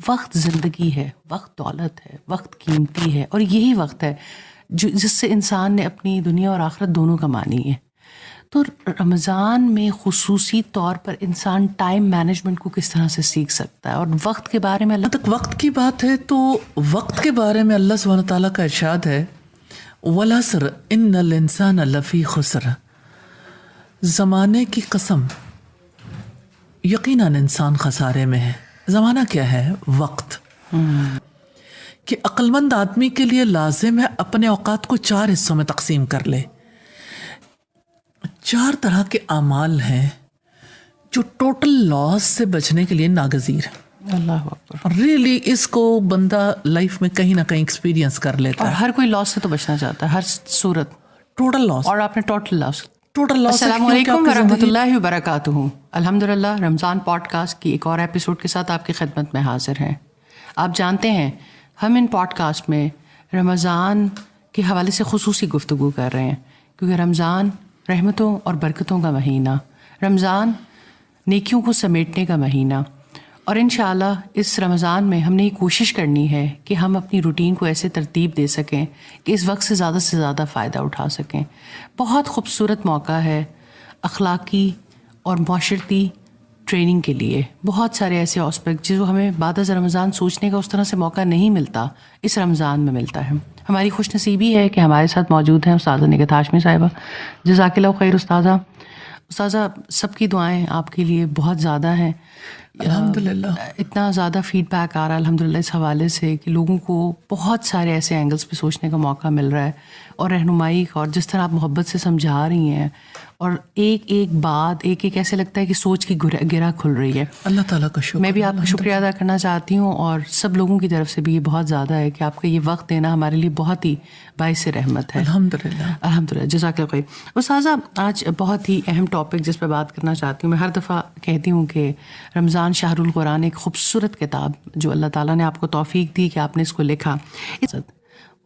وقت زندگی ہے، وقت دولت ہے، وقت قیمتی ہے، اور یہی وقت ہے جس سے انسان نے اپنی دنیا اور آخرت دونوں کمانی ہے۔ تو رمضان میں خصوصی طور پر انسان ٹائم مینجمنٹ کو کس طرح سے سیکھ سکتا ہے، اور وقت کے بارے میں جہاں تک وقت کی بات ہے تو وقت کے بارے میں اللہ سبحانہ تعالیٰ کا ارشاد ہے وَالْعَصْرِ إِنَّ الْإِنسَانَ لَفِي خُسْرٍ، زمانے کی قسم، یقیناً انسان خسارے میں ہے۔ زمانہ کیا ہے؟ وقت۔ کہ عقل مند آدمی کے لیے لازم ہے اپنے اوقات کو 4 حصوں میں تقسیم کر لے۔ 4 طرح کے اعمال ہیں جو ٹوٹل لاس سے بچنے کے لیے ناگزیر ہیں۔ اللہ اکبر۔ ریلی اس کو بندہ لائف میں کہیں نہ کہیں ایکسپیرینس کر لیتا اور ہے۔ ہر کوئی لاس سے تو بچنا چاہتا ہے، ہر صورت۔ ٹوٹل لاس، اور آپ نے ٹوٹل لاس۔ ٹوٹل لاس۔ السلام علیکم ورحمۃ اللہ وبرکاتہ۔ الحمدللہ رمضان پوڈ کاسٹ کی ایک اور ایپیسوڈ کے ساتھ آپ کی خدمت میں حاضر ہیں۔ آپ جانتے ہیں ہم ان پوڈ کاسٹ میں رمضان کے حوالے سے خصوصی گفتگو کر رہے ہیں، کیونکہ رمضان رحمتوں اور برکتوں کا مہینہ، رمضان نیکیوں کو سمیٹنے کا مہینہ، اور انشاءاللہ اس رمضان میں ہم نے یہ کوشش کرنی ہے کہ ہم اپنی روٹین کو ایسے ترتیب دے سکیں کہ اس وقت سے زیادہ فائدہ اٹھا سکیں۔ بہت خوبصورت موقع ہے اخلاقی اور معاشرتی ٹریننگ کے لیے۔ بہت سارے ایسے آسپیکٹ جو ہمیں بعد از رمضان سوچنے کا اس طرح سے موقع نہیں ملتا، اس رمضان میں ملتا ہے۔ ہماری خوش نصیبی ہے کہ ہمارے ساتھ موجود ہیں استاذہ نگہت ہاشمی صاحبہ۔ جزاک اللہ خیر استاذہ۔ استاذہ سب کی دعائیں آپ کے لیے بہت زیادہ ہیں۔ الحمدللہ اتنا زیادہ فیڈ بیک آ رہا ہے الحمدللہ اس حوالے سے کہ لوگوں کو بہت سارے ایسے اینگلس پہ سوچنے کا موقع مل رہا ہے، اور رہنمائی اور جس طرح آپ محبت سے سمجھا رہی ہیں، اور ایک ایک بات ایک ایسے لگتا ہے کہ سوچ کی گرہ کھل رہی ہے۔ اللہ تعالیٰ کا شکر۔ میں بھی آپ کا شکریہ ادا کرنا چاہتی ہوں، اور سب لوگوں کی طرف سے بھی یہ بہت زیادہ ہے کہ آپ کا یہ وقت دینا ہمارے لیے بہت ہی باعث رحمت ہے۔ الحمدللہ الحمدللہ، جزاک اللہ خیر۔ استاذہ آج بہت ہی اہم ٹاپک جس پہ بات کرنا چاہتی ہوں، میں ہر دفعہ کہتی ہوں کہ رمضان شہر القرآن ایک خوبصورت کتاب جو اللہ تعالیٰ نے آپ کو توفیق دی کہ آپ نے اس کو لکھا۔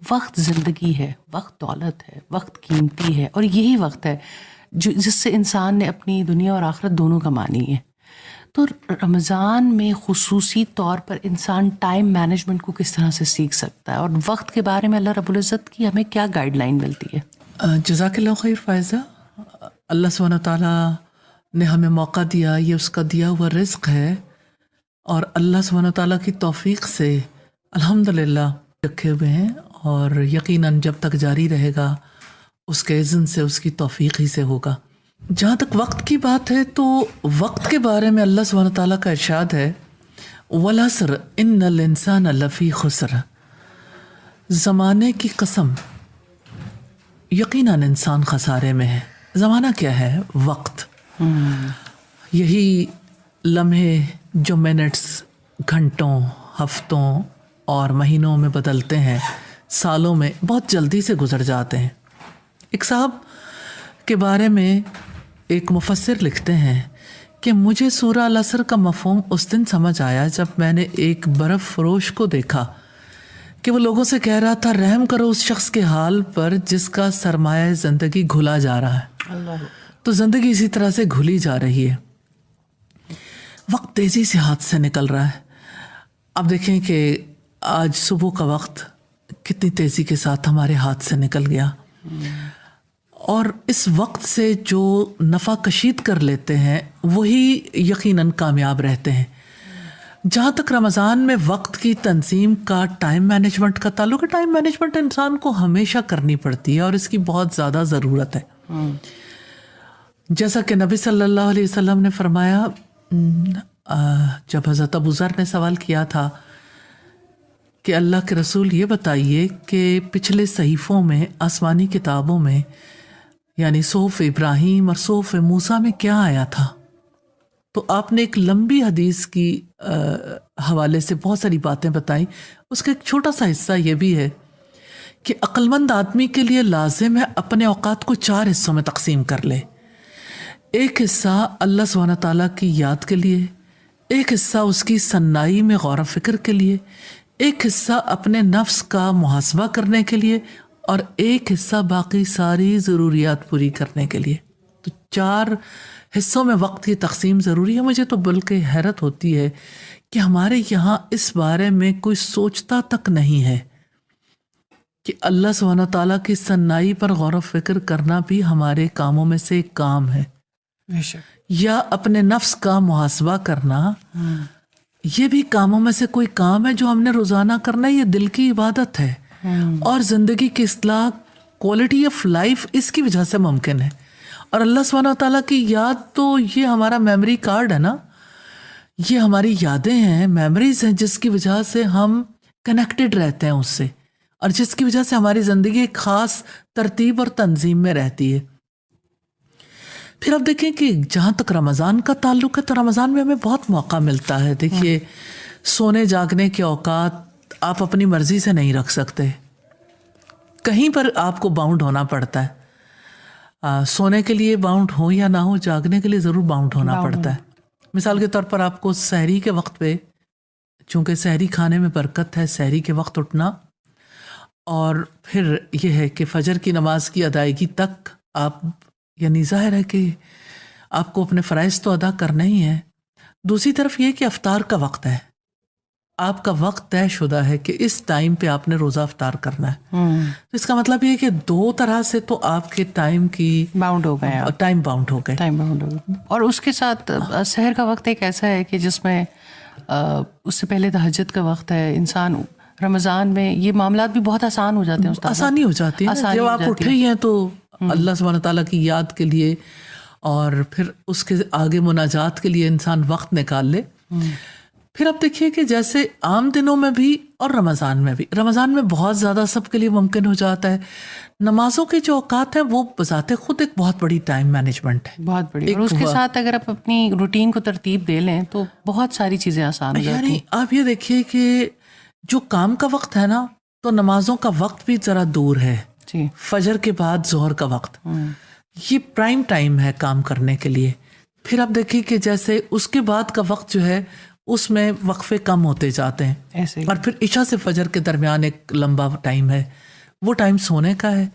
وقت زندگی ہے، وقت دولت ہے، وقت قیمتی ہے، اور یہی وقت ہے جس سے انسان نے اپنی دنیا اور آخرت دونوں کمانی ہے۔ تو رمضان میں خصوصی طور پر انسان ٹائم مینجمنٹ کو کس طرح سے سیکھ سکتا ہے، اور وقت کے بارے میں اللہ رب العزت کی ہمیں کیا گائیڈ لائن ملتی ہے؟ جزاک اللہ خیر فائزہ۔ اللہ سبحانہ تعالیٰ نے ہمیں موقع دیا، یہ اس کا دیا ہوا رزق ہے، اور اللہ سبحانہ تعالیٰ کی توفیق سے الحمدللہ رکھے ہوئے ہیں، اور یقیناً جب تک جاری رہے گا اس کے اذن سے، اس کی توفیق ہی سے ہوگا۔ جہاں تک وقت کی بات ہے تو وقت کے بارے میں اللہ سبحانہ تعالیٰ کا ارشاد ہے وَالْعَصْرِ إِنَّ الْإِنسَانَ لَفِي خُسْرٍ، زمانے کی قسم، یقیناً انسان خسارے میں ہے۔ زمانہ کیا ہے؟ وقت۔ یہی لمحے جو منٹس، گھنٹوں، ہفتوں اور مہینوں میں بدلتے ہیں، سالوں میں بہت جلدی سے گزر جاتے ہیں۔ ایک صاحب کے بارے میں ایک مفسر لکھتے ہیں کہ مجھے سورہ العصر کا مفہوم اس دن سمجھ آیا جب میں نے ایک برف فروش کو دیکھا کہ وہ لوگوں سے کہہ رہا تھا رحم کرو اس شخص کے حال پر جس کا سرمایہ زندگی گھلا جا رہا ہے۔ اللہ۔ تو زندگی اسی طرح سے گھلی جا رہی ہے، وقت تیزی سے ہاتھ سے نکل رہا ہے۔ اب دیکھیں کہ آج صبح کا وقت کتنی تیزی کے ساتھ ہمارے ہاتھ سے نکل گیا، اور اس وقت سے جو نفع کشید کر لیتے ہیں وہی یقیناً کامیاب رہتے ہیں۔ جہاں تک رمضان میں وقت کی تنظیم کا، ٹائم مینجمنٹ کا تعلق ہے، ٹائم مینجمنٹ انسان کو ہمیشہ کرنی پڑتی ہے، اور اس کی بہت زیادہ ضرورت ہے۔ جیسا کہ نبی صلی اللہ علیہ وسلم نے فرمایا، جب حضرت ابو ذر نے سوال کیا تھا کہ اللہ کے رسول یہ بتائیے کہ پچھلے صحیفوں میں، آسمانی کتابوں میں، یعنی صحف ابراہیم اور صحف موسیٰ میں کیا آیا تھا، تو آپ نے ایک لمبی حدیث کی حوالے سے بہت ساری باتیں بتائیں۔ اس کا ایک چھوٹا سا حصہ یہ بھی ہے کہ عقل مند آدمی کے لیے لازم ہے اپنے اوقات کو 4 حصوں میں تقسیم کر لے۔ ایک حصہ اللہ سبحانہ تعالیٰ کی یاد کے لیے، ایک حصہ اس کی سنائی میں غور و فکر کے لیے، ایک حصہ اپنے نفس کا محاسبہ کرنے کے لیے، اور ایک حصہ باقی ساری ضروریات پوری کرنے کے لیے۔ تو 4 حصوں میں وقت کی تقسیم ضروری ہے۔ مجھے تو بلکہ حیرت ہوتی ہے کہ ہمارے یہاں اس بارے میں کوئی سوچتا تک نہیں ہے کہ اللہ سبحانہ تعالیٰ کی صنائی پر غور و فکر کرنا بھی ہمارے کاموں میں سے ایک کام ہے، یا اپنے نفس کا محاسبہ کرنا یہ بھی کاموں میں سے کوئی کام ہے جو ہم نے روزانہ کرنا ہے۔ یہ دل کی عبادت ہے، اور زندگی کی اصلاح، کوالٹی آف لائف اس کی وجہ سے ممکن ہے۔ اور اللہ سبحانہ تعالیٰ کی یاد تو یہ ہمارا میموری کارڈ ہے نا، یہ ہماری یادیں ہیں، میموریز ہیں، جس کی وجہ سے ہم کنیکٹڈ رہتے ہیں اس سے، اور جس کی وجہ سے ہماری زندگی ایک خاص ترتیب اور تنظیم میں رہتی ہے۔ پھر آپ دیکھیں کہ جہاں تک رمضان کا تعلق ہے تو رمضان میں ہمیں بہت موقع ملتا ہے۔ دیکھیے، سونے جاگنے کے اوقات آپ اپنی مرضی سے نہیں رکھ سکتے، کہیں پر آپ کو باؤنڈ ہونا پڑتا ہے۔ سونے کے لیے باؤنڈ ہو یا نہ ہو، جاگنے کے لیے ضرور باؤنڈ ہونا پڑتا ہے۔ مثال کے طور پر آپ کو سحری کے وقت پہ، چونکہ سحری کھانے میں برکت ہے، سحری کے وقت اٹھنا، اور پھر یہ ہے کہ فجر کی نماز کی ادائیگی تک آپ، یعنی ظاہر ہے کہ آپ کو اپنے فرائض تو ادا کرنا ہی ہے۔ دوسری طرف یہ کہ افطار کا وقت ہے، آپ کا وقت طے شدہ ہے کہ اس ٹائم پہ آپ نے روزہ افطار کرنا ہے۔ تو اس کا مطلب یہ ہے کہ دو طرح سے تو آپ کے ٹائم کی باؤنڈ ہو گئے، ٹائم باؤنڈ ہو گئے، ٹائم باؤنڈ ہو گئے۔ اور اس کے ساتھ سحر کا وقت ایک ایسا ہے کہ جس میں اس سے پہلے تہجد کا وقت ہے۔ انسان رمضان میں یہ معاملات بھی بہت آسان ہو جاتے ہیں، آسانی ہو جاتی ہے۔ جب آپ اٹھے ہی ہیں تو اللہ سبحانہ تعالیٰ کی یاد کے لیے اور پھر اس کے آگے مناجات کے لیے انسان وقت نکال لے۔ پھر آپ دیکھیے کہ جیسے عام دنوں میں بھی اور رمضان میں بھی، رمضان میں بہت زیادہ سب کے لیے ممکن ہو جاتا ہے۔ نمازوں کے جو اوقات ہیں وہ بذات خود ایک بہت بڑی ٹائم مینجمنٹ ہے، بہت بڑی، اور اس کے ساتھ اگر آپ اپنی روٹین کو ترتیب دے لیں تو بہت ساری چیزیں آسان ہو جاتی ہیں۔ یعنی آپ یہ دیکھیے کہ جو کام کا وقت ہے نا، تو نمازوں کا وقت بھی ذرا دور ہے۔ جی، فجر کے بعد ظہر کا وقت، یہ پرائم ٹائم ہے کام کرنے کے لیے۔ پھر آپ دیکھیے کہ جیسے اس کے بعد کا وقت جو ہے اس میں وقفے کم ہوتے جاتے ہیں، ایسے، اور پھر عشاء سے فجر کے درمیان ایک لمبا ٹائم ہے، وہ ٹائم سونے کا ہے۔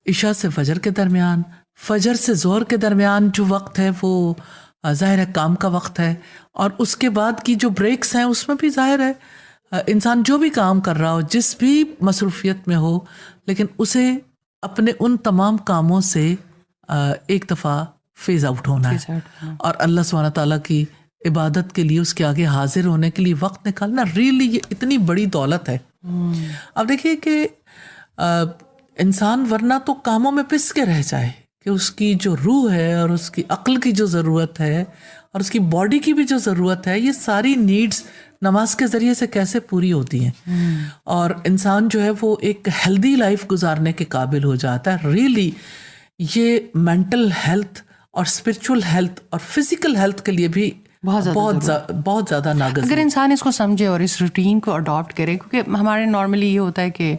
عشاء سے فجر کے درمیان، فجر سے ظہر کے درمیان جو وقت ہے وہ ظاہر ہے کام کا وقت ہے، اور اس کے بعد کی جو بریکس ہیں اس میں بھی ظاہر ہے انسان جو بھی کام کر رہا ہو، جس بھی مصروفیت میں ہو، لیکن اسے اپنے ان تمام کاموں سے ایک دفعہ فیز آؤٹ ہونا ہے، اور اللہ سبحانہ تعالیٰ کی عبادت کے لیے، اس کے آگے حاضر ہونے کے لیے وقت نکالنا، ریئلی یہ اتنی بڑی دولت ہے۔ اب دیکھیے کہ انسان ورنہ تو کاموں میں پس کے رہ جائے، کہ اس کی جو روح ہے اور اس کی عقل کی جو ضرورت ہے اور اس کی باڈی کی بھی جو ضرورت ہے، یہ ساری نیڈز نماز کے ذریعے سے کیسے پوری ہوتی ہیں، اور انسان جو ہے وہ ایک ہیلدی لائف گزارنے کے قابل ہو جاتا ہے۔ ریئلی یہ مینٹل ہیلتھ اور اسپرچول ہیلتھ اور فزیکل ہیلتھ کے لیے بھی بہت زیادہ ناگزیر۔ اگر انسان اس کو سمجھے اور اس روٹین کو اڈاپٹ کرے، کیونکہ ہمارے نارملی یہ ہوتا ہے کہ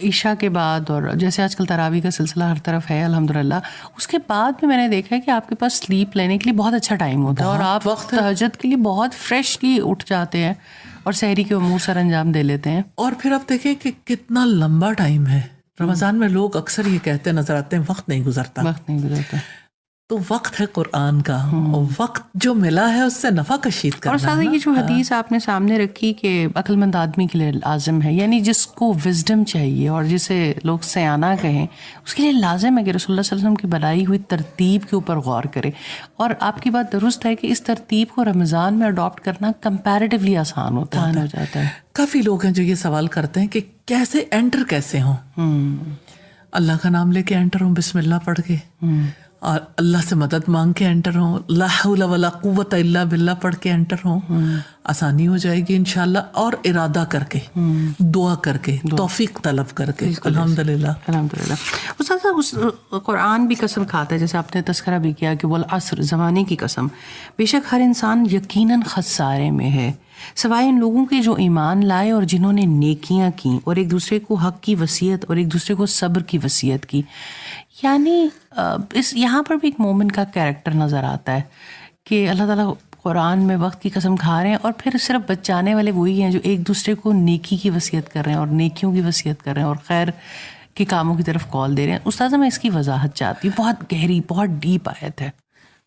عشاء کے بعد، اور جیسے آج کل تراویح کا سلسلہ ہر طرف ہے الحمدللہ، اس کے بعد بھی میں نے دیکھا ہے کہ آپ کے پاس سلیپ لینے کے لیے بہت اچھا ٹائم ہوتا ہے، اور آپ تہجد کے لیے بہت فریشلی اٹھ جاتے ہیں اور سحری کے امور سر انجام دے لیتے ہیں۔ اور پھر آپ دیکھیں کہ کتنا لمبا ٹائم ہے رمضان میں۔ لوگ اکثر یہ کہتے نظر آتے ہیں وقت نہیں گزرتا، تو وقت ہے قرآن کا، اور وقت جو ملا ہے اس سے نفع کشید کرنا۔ اور ساتھ یہ جو حدیث آپ نے سامنے رکھی کہ عقل مند آدمی کے لیے لازم ہے، یعنی جس کو وزڈم چاہیے اور جسے لوگ سیانہ کہیں، اس کے لیے لازم ہے کہ رسول اللہ صلی اللہ علیہ وسلم کی بنائی ہوئی ترتیب کے اوپر غور کرے۔ اور آپ کی بات درست ہے کہ اس ترتیب کو رمضان میں اڈاپٹ کرنا کمپیریٹیولی آسان ہو جاتا ہے۔ کافی لوگ ہیں جو یہ سوال کرتے ہیں کہ کیسے انٹر کیسے ہوں، اللہ کا نام لے کے انٹر ہوں، بسم اللہ پڑھ کے، اور اللہ سے مدد مانگ کے انٹر ہوں، لا حول ولا قوت الا باللہ پڑھ کے انٹر ہوں، آسانی ہو جائے گی انشاءاللہ۔ اور ارادہ کر کے، دعا کر کے، توفیق طلب کر کے، الحمدللہ۔ استاد اس قرآن بھی قسم کھاتا ہے، جیسے آپ نے تذکرہ بھی کیا کہ والعصر، زمانے کی قسم، بے شک ہر انسان یقیناً خسارے میں ہے سوائے ان لوگوں کے جو ایمان لائے اور جنہوں نے نیکیاں کیں اور ایک دوسرے کو حق کی وصیت اور ایک دوسرے کو صبر کی وصیت کی۔ یعنی اس یہاں پر بھی ایک مومن کا کیریکٹر نظر آتا ہے کہ اللہ تعالیٰ قرآن میں وقت کی قسم کھا رہے ہیں، اور پھر صرف بچانے والے وہی ہیں جو ایک دوسرے کو نیکی کی وصیت کر رہے ہیں اور نیکیوں کی وصیت کر رہے ہیں اور خیر کے کاموں کی طرف کال دے رہے ہیں۔ استاذہ میں اس کی وضاحت چاہتی ہوں، بہت گہری، بہت ڈیپ آیت ہے۔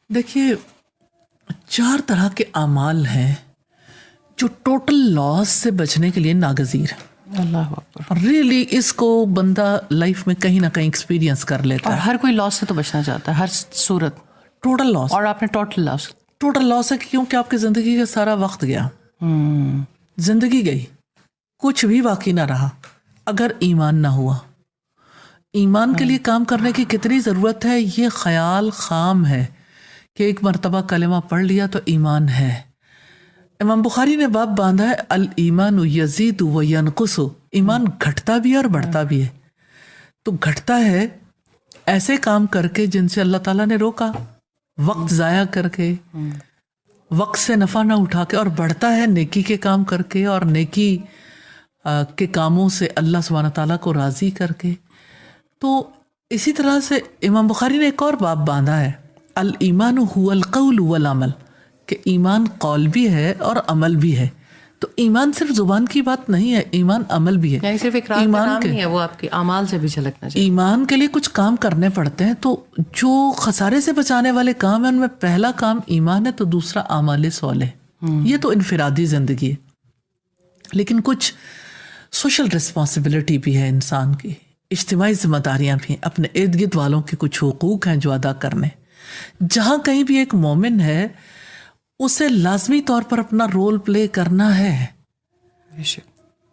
دیکھیے 4 طرح کے اعمال ہیں جو ٹوٹل لاس سے بچنے کے لیے ناگزیر ہے. اللہ اکبر. ریئلی اس کو بندہ لائف میں کہیں نہ کہیں ایکسپیرینس کر لیتا اور ہے. ہر کوئی لاس سے تو بچنا چاہتا ہے ہر صورت. ٹوٹل لاس. اور آپ نے ٹوٹل لاس ہے کیونکہ آپ کی زندگی کا سارا وقت گیا, زندگی گئی, کچھ بھی باقی نہ رہا اگر ایمان نہ ہوا. ایمان کے لیے کام کرنے کی کتنی ضرورت ہے, یہ خیال خام ہے کہ ایک مرتبہ کلمہ پڑھ لیا تو ایمان ہے. امام بخاری نے باب باندھا ہے الایمان یزید و ینقص. ایمان گھٹتا بھی ہے اور بڑھتا بھی ہے. تو گھٹتا ہے ایسے کام کر کے جن سے اللہ تعالیٰ نے روکا, وقت ضائع کر کے, وقت سے نفع نہ اٹھا کے, اور بڑھتا ہے نیکی کے کام کر کے اور نیکی کے کاموں سے اللہ سبحانہ تعالیٰ کو راضی کر کے. تو اسی طرح سے امام بخاری نے ایک اور باب باندھا ہے الایمان هو القول والعمل, کہ ایمان قول بھی ہے اور عمل بھی ہے. تو ایمان صرف زبان کی بات نہیں ہے, ایمان عمل بھی ہے. یعنی صرف اقرار کا نام نہیں ہے, وہ آپ کے اعمال سے بھی جھلکنا چاہیے. ایمان کے لیے کچھ کام کرنے پڑتے ہیں. تو جو خسارے سے بچانے والے کام ہیں ان میں پہلا کام ایمان ہے, تو دوسرا اعمال صالح. یہ تو انفرادی زندگی ہے. لیکن کچھ سوشل رسپانسبلٹی بھی ہے انسان کی, اجتماعی ذمہ داریاں بھی ہیں, اپنے ارد گرد والوں کے کچھ حقوق ہیں جو ادا کرنے. جہاں کہیں بھی ایک مومن ہے اسے لازمی طور پر اپنا رول پلے کرنا ہے.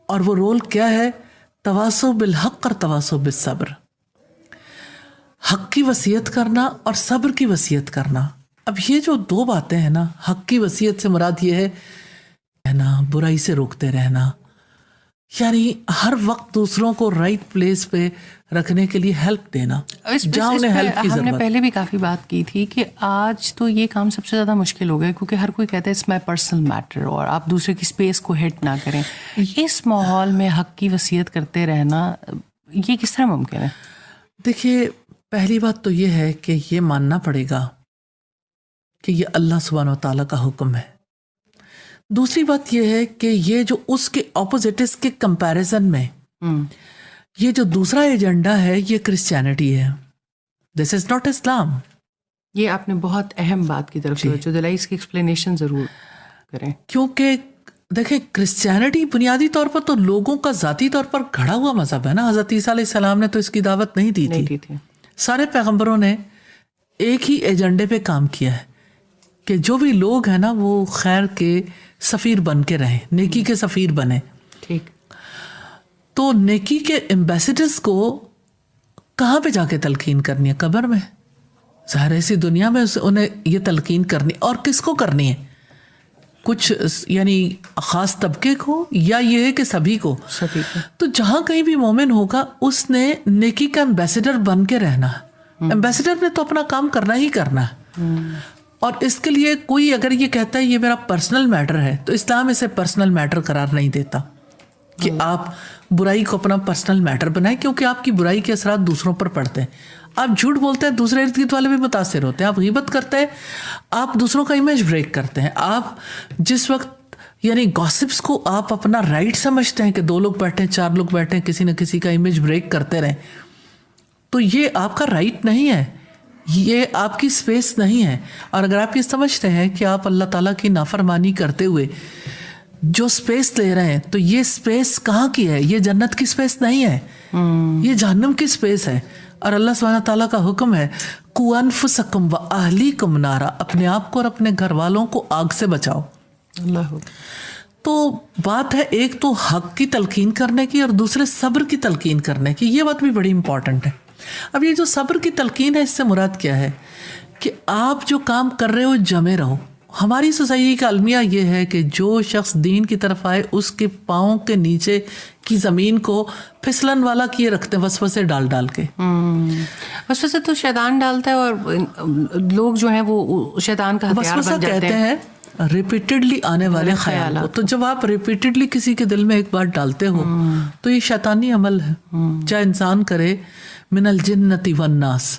اور وہ رول کیا ہے؟ تواصو بالحق اور تواصو بالصبر. حق کی وصیت کرنا اور صبر کی وصیت کرنا. اب یہ جو 2 باتیں ہیں نا, حق کی وصیت سے مراد یہ ہے رہنا, برائی سے روکتے رہنا, یعنی ہر وقت دوسروں کو رائٹ پلیس پہ رکھنے کے لیے ہیلپ دینا جہاں انہیں ہیلپ کی ضرورت. ہم نے پہلے بھی کافی بات کی تھی کہ آج تو یہ کام سب سے زیادہ مشکل ہو گیا کیونکہ ہر کوئی کہتا ہے اٹس مائی پرسنل میٹر, اور آپ دوسرے کی اسپیس کو ہٹ نہ کریں. اس ماحول میں حق کی وصیت کرتے رہنا یہ کس طرح ممکن ہے؟ دیکھیے, پہلی بات تو یہ ہے کہ یہ ماننا پڑے گا کہ یہ اللہ سبحانہ و تعالیٰ کا حکم ہے. دوسری بات یہ ہے کہ یہ جو اس کے اپوزٹس کے کمپیریزن میں یہ جو دوسرا ایجنڈا ہے یہ کرسچینٹی ہے. دس از ناٹ اسلام. یہ آپ نے بہت اہم بات کی طرف توجہ دلائی, اس کی ایکسپلینیشن ضرور کریں. کیونکہ دیکھیں کرسچینٹی بنیادی طور پر تو لوگوں کا ذاتی طور پر گھڑا ہوا مذہب ہے نا. حضرت عیسیٰ علیہ السلام نے تو اس کی دعوت نہیں دی تھی. سارے پیغمبروں نے ایک ہی ایجنڈے پہ کام کیا ہے کہ جو بھی لوگ ہیں نا وہ خیر کے سفیر بن کے رہیں, نیکی کے سفیر بنے. ٹھیک. تو نیکی کے ایمبیسڈرز کو کہاں پہ جا کے تلقین کرنی ہے؟ قبر میں. ظاہر ایسی دنیا میں انہیں یہ تلقین کرنی, اور کس کو کرنی ہے؟ کچھ یعنی خاص طبقے کو, یا یہ ہے کہ سبھی کو؟ تو جہاں کہیں بھی مومن ہوگا اس نے نیکی کا ایمبیسڈر بن کے رہنا. ایمبیسڈر نے تو اپنا کام کرنا ہی کرنا ہے. اور اس کے لیے کوئی اگر یہ کہتا ہے یہ میرا پرسنل میٹر ہے, تو اسلام اسے پرسنل میٹر قرار نہیں دیتا کہ آپ برائی کو اپنا پرسنل میٹر بنائیں, کیونکہ آپ کی برائی کے اثرات دوسروں پر پڑتے ہیں. آپ جھوٹ بولتے ہیں, دوسرے ارد گرد والے بھی متاثر ہوتے ہیں. آپ غیبت کرتے ہیں, آپ دوسروں کا امیج بریک کرتے ہیں. آپ جس وقت یعنی گاسپس کو آپ اپنا رائٹ سمجھتے ہیں کہ 2 لوگ بیٹھے, 4 لوگ بیٹھے, کسی نہ کسی کا امیج بریک کرتے رہیں, تو یہ آپ کا رائٹ نہیں ہے, یہ آپ کی سپیس نہیں ہے. اور اگر آپ یہ سمجھتے ہیں کہ آپ اللہ تعالیٰ کی نافرمانی کرتے ہوئے جو سپیس لے رہے ہیں, تو یہ سپیس کہاں کی ہے؟ یہ جنت کی سپیس نہیں ہے, یہ جہنم کی سپیس ہے. اور اللہ سبحانہ تعالیٰ کا حکم ہے قُوْ أَنفُسَكُمْ وَأَهْلِيكُمْ نَارًا, اپنے آپ کو اور اپنے گھر والوں کو آگ سے بچاؤ. اللہ. تو بات ہے ایک تو حق کی تلقین کرنے کی اور دوسرے صبر کی تلقین کرنے کی. یہ بات بھی بڑی امپورٹنٹ ہے. اب یہ جو صبر کی تلقین ہے, اس سے مراد کیا ہے کہ آپ جو کام کر رہے ہو جمے رہو. ہماری سوسائٹی کا المیہ یہ ہے کہ جو شخص دین کی طرف آئے اس کے پاؤں کے نیچے کی زمین کو پھسلن والا کیے رکھتے ہیں وسوسے ڈال کے. وسوسے تو شیطان ڈالتا ہے, اور لوگ جو ہیں وہ شیطان کا ہتھیار بن جاتے ہیں. ریپیٹڈلی آنے والے خیالات. تو جب آپ ریپیٹڈلی کسی کے دل میں ایک بات ڈالتے ہو تو یہ شیطانی عمل ہے, چاہے انسان کرے. من الجنۃ والناس,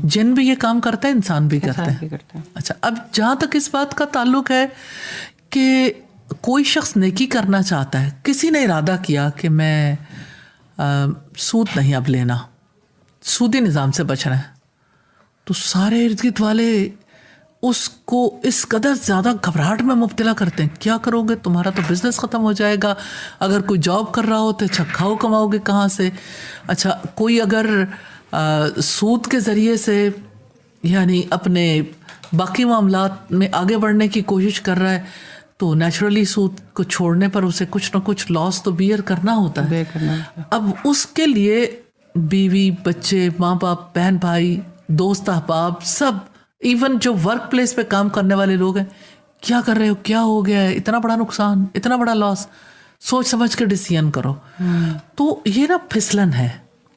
جن بھی یہ کام کرتا ہے, انسان بھی کرتا ہے. اچھا, اب جہاں تک اس بات کا تعلق ہے کہ کوئی شخص نیکی کرنا چاہتا ہے, کسی نے ارادہ کیا کہ میں سود نہیں اب لینا, سودی نظام سے بچنا ہے, تو سارے ارد گرد والے اس کو اس قدر زیادہ گھبراہٹ میں مبتلا کرتے ہیں. کیا کرو گے, تمہارا تو بزنس ختم ہو جائے گا. اگر کوئی جاب کر رہا ہو تو اچھا کھاؤ کماؤ گے کہاں سے. اچھا کوئی اگر سود کے ذریعے سے یعنی اپنے باقی معاملات میں آگے بڑھنے کی کوشش کر رہا ہے تو نیچرلی سود کو چھوڑنے پر اسے کچھ نہ کچھ لاس تو بیئر کرنا ہوتا ہے. اب اس کے لیے بیوی, بچے, ماں باپ, بہن بھائی, دوست احباب سب, ایون جو ورک پلیس پہ کام کرنے والے لوگ ہیں, کیا کر رہے ہو, کیا ہو گیا ہے, اتنا بڑا نقصان, اتنا بڑا لاس, سوچ سمجھ کے ڈیسیژن کرو. تو یہ نا پھسلن ہے,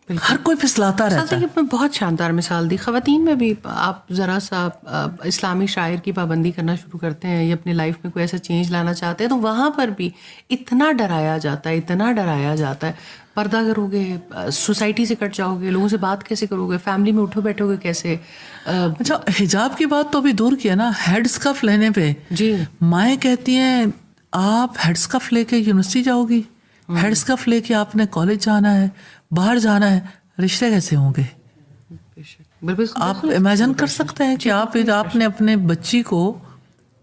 ہر کوئی پھسلاتا رہتا ہے. میں بہت شاندار مثال دی. خواتین میں بھی آپ ذرا سا اسلامی شاعر کی پابندی کرنا شروع کرتے ہیں یا اپنی لائف میں کوئی ایسا چینج لانا چاہتے ہیں تو وہاں پر بھی اتنا ڈرایا جاتا ہے, اتنا ڈرایا جاتا ہے. پردہ کرو گے, سوسائٹی سے کٹ جاؤ گے, لوگوں سے بات کیسے کرو گے, فیملی میں اٹھو بیٹھو گے کیسے. اچھا حجاب کی بات تو ابھی دور کیا نا, ہیڈ اسکرف لینے پہ جی مائیں کہتی ہیں آپ ہیڈ اسکرف لے کے یونیورسٹی جاؤ گی, ہیڈ اسکرف لے کے آپ نے کالج جانا ہے, باہر جانا ہے, رشتے کیسے ہوں گے. آپ امیجن کر سکتے ہیں کہ آپ نے اپنے بچی کو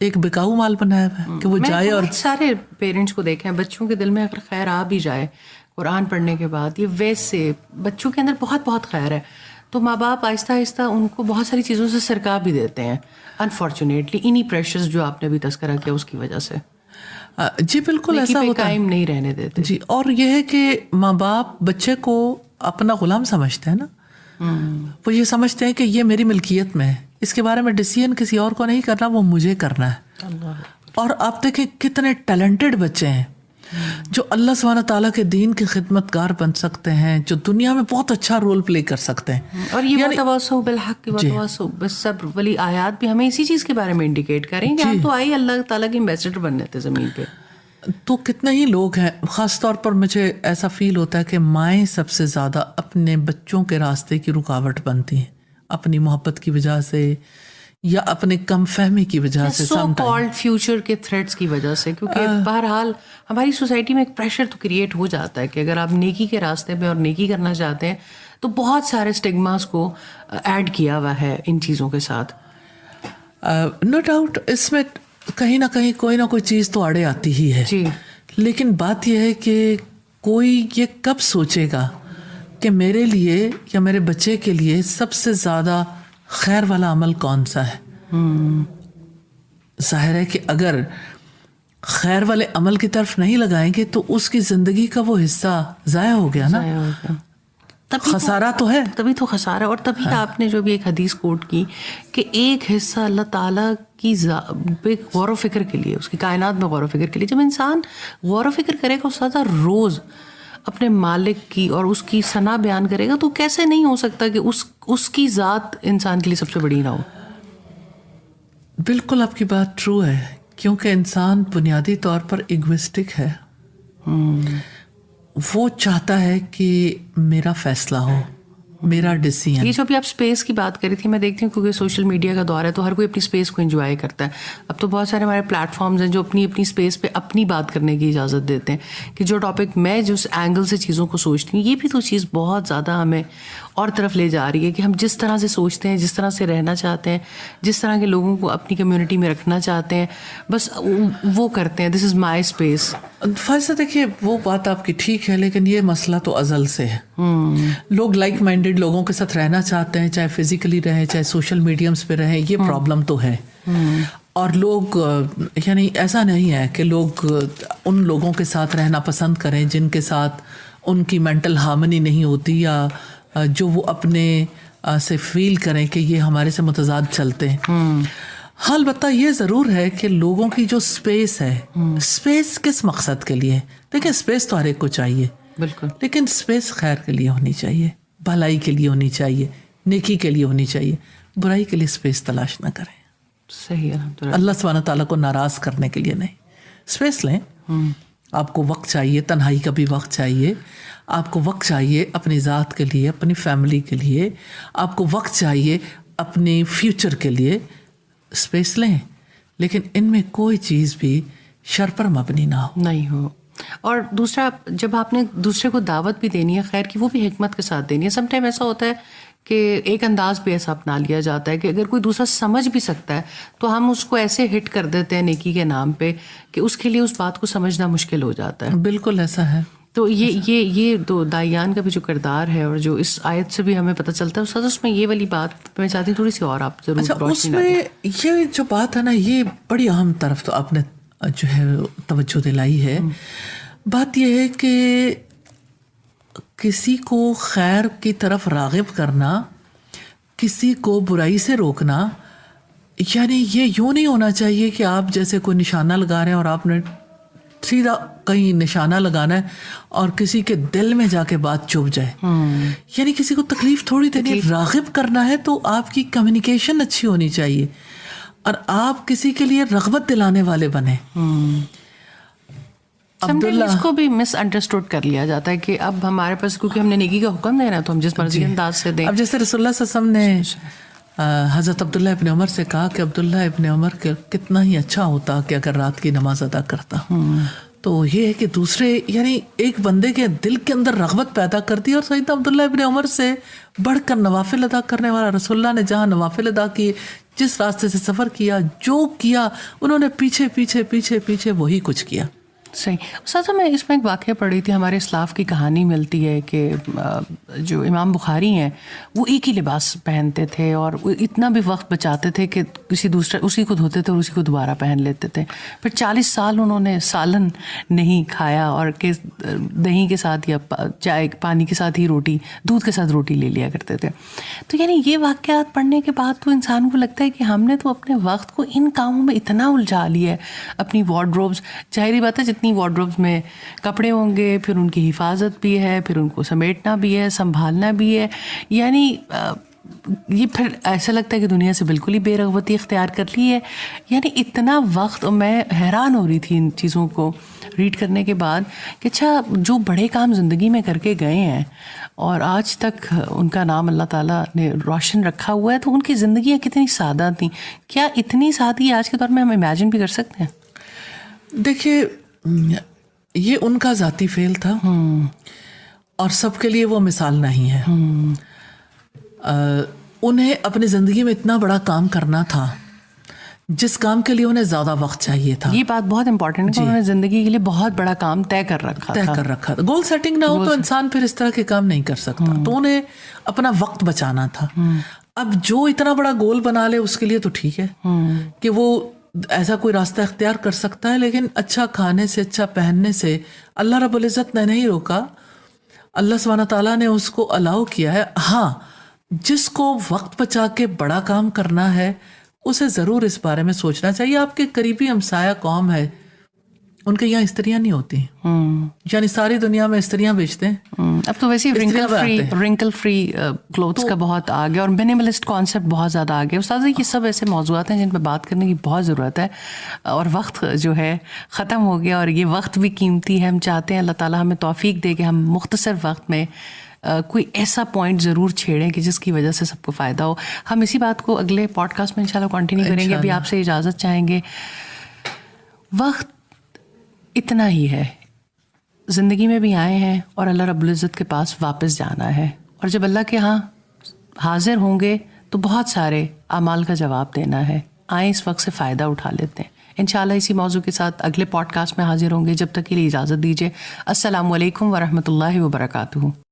ایک بکاؤ مال بنایا ہے کہ وہ جائے. اور سارے پیرنٹس کو دیکھیں, بچوں کے دل میں اگر خیر آ بھی جائے قرآن پڑھنے کے بعد, یہ ویسے بچوں کے اندر بہت بہت خیر ہے تو ماں باپ آہستہ آہستہ ان کو بہت ساری چیزوں سے سرکا بھی دیتے ہیں انفارچونیٹلی, انہی پریشرز جو آپ نے ابھی تذکرہ کیا اس کی وجہ سے. جی بالکل ایسا ہوتا ہے, قائم نہیں رہنے دیتے. جی, اور یہ ہے کہ ماں باپ بچے کو اپنا غلام سمجھتے ہیں نا. وہ یہ سمجھتے ہیں کہ یہ میری ملکیت میں ہے, اس کے بارے میں ڈیسیژن کسی اور کو نہیں کرنا, وہ مجھے کرنا ہے. اور آپ دیکھیں کتنے ٹیلنٹڈ بچے ہیں جو اللہ سبحانہ تعالیٰ کے دین کے خدمت گار بن سکتے ہیں, جو دنیا میں بہت اچھا رول پلے کر سکتے ہیں. اور یہ وتواصوا بالحق وتواصوا بالصبر والی آیات بھی ہمیں اسی چیز کے بارے میں انڈیکیٹ کریں کہ ہم تو آئی اللہ تعالیٰ کے ایمبیسڈر بننے تھے زمین پہ. تو کتنے ہی لوگ ہیں, خاص طور پر مجھے ایسا فیل ہوتا ہے کہ مائیں سب سے زیادہ اپنے بچوں کے راستے کی رکاوٹ بنتی ہیں, اپنی محبت کی وجہ سے یا اپنے کم فہمی کی وجہ سے, سو کالڈ فیوچر کے تھریٹس کی وجہ سے. کیونکہ بہرحال ہماری سوسائٹی میں ایک پریشر تو کریٹ ہو جاتا ہے کہ اگر آپ نیکی کے راستے پہ اور نیکی کرنا چاہتے ہیں تو بہت سارے اسٹگماز کو ایڈ کیا ہوا ہے ان چیزوں کے ساتھ. نو ڈاؤٹ اس میں کہیں نہ کہیں کوئی نہ کوئی چیز تو آڑے آتی ہی ہے. جی, لیکن بات یہ ہے کہ کوئی یہ کب سوچے گا کہ میرے لیے یا میرے بچے کے لیے سب سے زیادہ خیر والا عمل کون سا ہے. ظاہر ہے کہ اگر خیر والے عمل کی طرف نہیں لگائیں گے تو اس کی زندگی کا وہ حصہ ضائع ہو گیا نا, خسارہ تو ہے. تبھی تو خسارہ. اور تبھی آپ نے جو بھی ایک حدیث کوٹ کی کہ ایک حصہ اللہ تعالیٰ کی غور و فکر کے لیے, اس کی کائنات میں غور و فکر کے لیے, جب انسان غور و فکر کرے گا اس زیادہ روز اپنے مالک کی اور اس کی ثنا بیان کرے گا تو کیسے نہیں ہو سکتا کہ اس کی ذات انسان کے لیے سب سے بڑی نہ ہو. بالکل آپ کی بات ٹرو ہے, کیونکہ انسان بنیادی طور پر ایگوسٹک ہے. وہ چاہتا ہے کہ میرا فیصلہ ہو, میرا ڈیسیژن. یہ جو بھی آپ اسپیس کی بات کری تھی, میں دیکھتی ہوں کیونکہ سوشل میڈیا کا دور ہے تو ہر کوئی اپنی اسپیس کو انجوائے کرتا ہے. اب تو بہت سارے ہمارے پلیٹ فارمز ہیں جو اپنی اسپیس پہ اپنی بات کرنے کی اجازت دیتے ہیں کہ جو ٹاپک میں جس اینگل سے چیزوں کو سوچتی ہوں, یہ بھی تو چیز بہت زیادہ ہمیں اور طرف لے جا رہی ہے کہ ہم جس طرح سے سوچتے ہیں, جس طرح سے رہنا چاہتے ہیں, جس طرح کے لوگوں کو اپنی کمیونٹی میں رکھنا چاہتے ہیں, بس وہ کرتے ہیں. دس از مائی اسپیس. فائزہ دیکھیے وہ بات آپ کی ٹھیک ہے, لیکن یہ مسئلہ تو ازل سے ہے. لوگ لائک مائنڈیڈ لوگوں کے ساتھ رہنا چاہتے ہیں, چاہے فزیکلی رہیں چاہے سوشل میڈیمس پہ رہیں, یہ پرابلم تو ہے. اور لوگ یعنی ایسا نہیں ہے کہ لوگ ان لوگوں کے ساتھ رہنا پسند کریں جن کے ساتھ ان کی مینٹل ہارمنی نہیں ہوتی یا جو وہ اپنے سے فیل کریں کہ یہ ہمارے سے متضاد چلتے ہیں. ہاں البتہ یہ ضرور ہے کہ لوگوں کی جو اسپیس ہے, اسپیس کس مقصد کے لیے؟ دیکھیں اسپیس تو ہر ایک کو چاہیے بالکل, لیکن اسپیس خیر کے لیے ہونی چاہیے, بھلائی کے لیے ہونی چاہیے, نیکی کے لیے ہونی چاہیے. برائی کے لیے اسپیس تلاش نہ کریں. صحیح ہے. اللہ سبحانہ تعالیٰ کو ناراض کرنے کے لیے نہیں. اسپیس لیں. آپ کو وقت چاہیے, تنہائی کا بھی وقت چاہیے, آپ کو وقت چاہیے اپنی ذات کے لیے, اپنی فیملی کے لیے, آپ کو وقت چاہیے اپنے فیوچر کے لیے. اسپیس لیں, لیکن ان میں کوئی چیز بھی شر پر مبنی نہ ہو. اور دوسرا, جب آپ نے دوسرے کو دعوت بھی دینی ہے خیر کی, وہ بھی حکمت کے ساتھ دینی ہے. سم ٹائم ایسا ہوتا ہے کہ ایک انداز بھی ایسا اپنا لیا جاتا ہے کہ اگر کوئی دوسرا سمجھ بھی سکتا ہے تو ہم اس کو ایسے ہٹ کر دیتے ہیں نیکی کے نام پہ کہ اس کے لیے اس بات کو سمجھنا مشکل ہو جاتا ہے. بالکل ایسا ہے. تو یہ تو دائیان کا بھی جو کردار ہے اور جو اس آیت سے بھی ہمیں پتہ چلتا ہے استاد, اس میں یہ والی بات میں چاہتی ہوں تھوڑی سی اور آپ ضرور اچھا, اس میں یہ جو بات ہے نا, یہ بڑی اہم طرف تو آپ نے جو ہے توجہ دلائی ہے. بات یہ ہے کہ کسی کو خیر کی طرف راغب کرنا, کسی کو برائی سے روکنا, یعنی یہ یوں نہیں ہونا چاہیے کہ آپ جیسے کوئی نشانہ لگا رہے ہیں اور آپ نے سیدھا کہیں نشانہ لگانا ہے اور کسی کے دل میں جا کے بات چبھ جائے. یعنی کسی کو تکلیف تھوڑی دینی, راغب کرنا ہے تو آپ کی کمیونیکیشن اچھی ہونی چاہیے اور آپ کسی کے لیے رغبت دلانے والے بنے. عبداللہ اس کو بھی مس انڈرسٹوڈ کر لیا جاتا ہے کہ اب ہمارے پاس کیونکہ ہم نے نیکی کا حکم دینا ہے تو ہم جس مرضی انداز سے دیں. اب جیسے رسول اللہ صلی اللہ علیہ وسلم نے حضرت عبداللہ ابن عمر سے کہا کہ عبداللہ ابن عمر کتنا ہی اچھا ہوتا کہ اگر رات کی نماز ادا کرتا. تو یہ ہے کہ دوسرے یعنی ایک بندے کے دل کے اندر رغبت پیدا کرتی ہے. اور سیدنا عبداللہ ابن عمر سے بڑھ کر نوافل ادا کرنے والا رسول اللہ نے جہاں نوافل ادا کیے, جس راستے سے سفر کیا, جو کیا, انہوں نے پیچھے پیچھے پیچھے پیچھے وہی کچھ کیا. صحیح. استاد میں اس میں ایک واقعہ پڑھی تھی, ہمارے اسلاف کی کہانی ملتی ہے کہ جو امام بخاری ہیں وہ ایک ہی لباس پہنتے تھے اور وہ اتنا بھی وقت بچاتے تھے کہ کسی دوسرے اسی کو دھوتے تھے اور اسی کو دوبارہ پہن لیتے تھے. پھر 40 سال انہوں نے سالن نہیں کھایا اور کہ دہی کے ساتھ یا چائے پانی کے ساتھ ہی روٹی, دودھ کے ساتھ روٹی لے لیا کرتے تھے. تو یعنی یہ واقعات پڑھنے کے بعد تو انسان کو لگتا ہے کہ ہم نے تو اپنے وقت کو ان کاموں میں اتنا الجھا لیا ہے. اپنی وارڈروبز, ظاہری بات ہے جتنی وارڈروبس میں کپڑے ہوں گے پھر ان کی حفاظت بھی ہے, پھر ان کو سمیٹنا بھی ہے, سنبھالنا بھی ہے. یعنی یہ پھر ایسا لگتا ہے کہ دنیا سے بالکل ہی بے رغبتی اختیار کر لی ہے. یعنی اتنا وقت, اور میں حیران ہو رہی تھی ان چیزوں کو ریڈ کرنے کے بعد کہ اچھا جو بڑے کام زندگی میں کر کے گئے ہیں اور آج تک ان کا نام اللہ تعالیٰ نے روشن رکھا ہوا ہے, تو ان کی زندگیاں کتنی سادہ تھیں. کیا اتنی سادگی آج کے دور میں ہم امیجن بھی کر سکتے ہیں؟ دیکھیے یہ ان کا ذاتی فعل تھا اور سب کے لیے وہ مثال نہیں ہے. انہیں اپنی زندگی میں اتنا بڑا کام کرنا تھا جس کام کے لیے انہیں زیادہ وقت چاہیے تھا. یہ بات بہت امپورٹنٹ ہے کہ انہوں نے زندگی کے لیے بہت بڑا کام طے کر رکھا تھا. گول سیٹنگ نہ ہو تو انسان پھر اس طرح کے کام نہیں کر سکتا. تو انہیں اپنا وقت بچانا تھا. اب جو اتنا بڑا گول بنا لے اس کے لیے تو ٹھیک ہے کہ وہ ایسا کوئی راستہ اختیار کر سکتا ہے, لیکن اچھا کھانے سے, اچھا پہننے سے اللہ رب العزت نے نہیں روکا. اللہ سبحانہ تعالیٰ نے اس کو الاؤ کیا ہے. ہاں, جس کو وقت بچا کے بڑا کام کرنا ہے اسے ضرور اس بارے میں سوچنا چاہیے. آپ کے قریبی ہمسایہ قوم ہے, ان کے یہاں استریاں نہیں ہوتی, یعنی ساری دنیا میں استریاں بیچتے ہیں. اب تو ویسے رنکل فری کلوتھس کا بہت آ گیا اور منیملسٹ کانسیپٹ بہت زیادہ آ گیا. استاد یہ سب ایسے موضوعات ہیں جن پہ بات کرنے کی بہت ضرورت ہے اور وقت جو ہے ختم ہو گیا اور یہ وقت بھی قیمتی ہے. ہم چاہتے ہیں اللہ تعالیٰ ہمیں توفیق دے کہ ہم مختصر وقت میں کوئی ایسا پوائنٹ ضرور چھیڑیں کہ جس کی وجہ سے سب کو فائدہ ہو. ہم اسی بات کو اگلے پوڈ کاسٹ میں انشاءاللہ کنٹینیو کریں گے. ابھی آپ سے اجازت چاہیں گے. وقت اتنا ہی ہے, زندگی میں بھی آئے ہیں اور اللہ رب العزت کے پاس واپس جانا ہے, اور جب اللہ کے ہاں حاضر ہوں گے تو بہت سارے اعمال کا جواب دینا ہے. آئیں اس وقت سے فائدہ اٹھا لیتے ہیں. انشاءاللہ اسی موضوع کے ساتھ اگلے پوڈ کاسٹ میں حاضر ہوں گے. جب تک کے لیے اجازت دیجیے. السلام علیکم ورحمۃ اللہ وبرکاتہ.